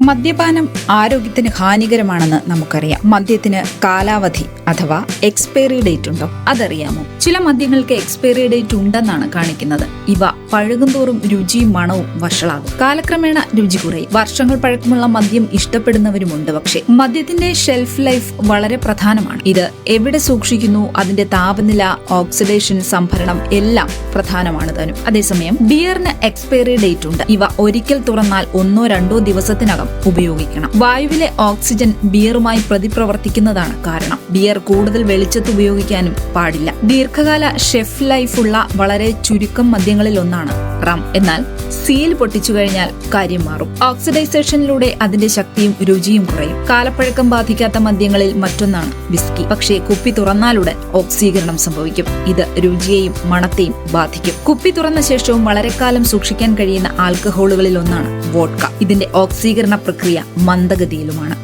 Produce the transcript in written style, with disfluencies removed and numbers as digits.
മദ്യപാനം ആരോഗ്യത്തിന് ഹാനികരമാണെന്ന് നമുക്കറിയാം. മദ്യത്തിന് കാലാവധി അഥവാ എക്സ്പയറി ഡേറ്റ് ഉണ്ടോ അതറിയാമോ? ചില മദ്യങ്ങൾക്ക് എക്സ്പയറി ഡേറ്റ് ഉണ്ടെന്നാണ് കാണിക്കുന്നത്. ഇവ പഴകുന്തോറും രുചിയും മണവും വഷളാകും. കാലക്രമേണ രുചി കുറയും. വർഷങ്ങൾ പഴക്കമുള്ള മദ്യം ഇഷ്ടപ്പെടുന്നവരുമുണ്ട്. പക്ഷേ മദ്യത്തിന്റെ ഷെൽഫ് ലൈഫ് വളരെ പ്രധാനമാണ്. ഇത് എവിടെ സൂക്ഷിക്കുന്നു, അതിന്റെ താപനില, ഓക്സിഡേഷൻ, സംഭരണം എല്ലാം പ്രധാനമാണ് താനും. അതേസമയം ബിയറിന് എക്സ്പയറി ഡേറ്റ് ഉണ്ട്. ഇവ ഒരിക്കൽ തുറന്നാൽ 1-2 ദിവസത്തിനകം ഉപയോഗിക്കണം. വായുവിലെ ഓക്സിജൻ ബിയറുമായി പ്രതിപ്രവർത്തിക്കുന്നതാണ് കാരണം. ബിയർ കൂടുതൽ വെളിച്ചത്ത് ഉപയോഗിക്കാനും പാടില്ല. ദീർഘകാല ഷെഫ് ലൈഫ് ഉള്ള വളരെ ചുരുക്കം മദ്യങ്ങളിൽ ഒന്നാണ് റം. എന്നാൽ സീൽ പൊട്ടിച്ചു കഴിഞ്ഞാൽ കാര്യം മാറും. ഓക്സിഡൈസേഷനിലൂടെ അതിന്റെ ശക്തിയും രുചിയും കുറയും. കാലപ്പഴക്കം ബാധിക്കാത്ത മദ്യങ്ങളിൽ മറ്റൊന്നാണ് വിസ്കി. പക്ഷേ കുപ്പി തുറന്നാലുടൻ ഓക്സീകരണം സംഭവിക്കും. ഇത് രുചിയെയും മണത്തെയും ബാധിക്കും. കുപ്പി തുറന്ന ശേഷവും വളരെ കാലം സൂക്ഷിക്കാൻ കഴിയുന്ന ആൽക്കഹോളുകളിൽ ഒന്നാണ് വോഡ്ക. ഇതിന്റെ ഓക്സീകരണ പ്രക്രിയ മന്ദഗതിയിലുമാണ്.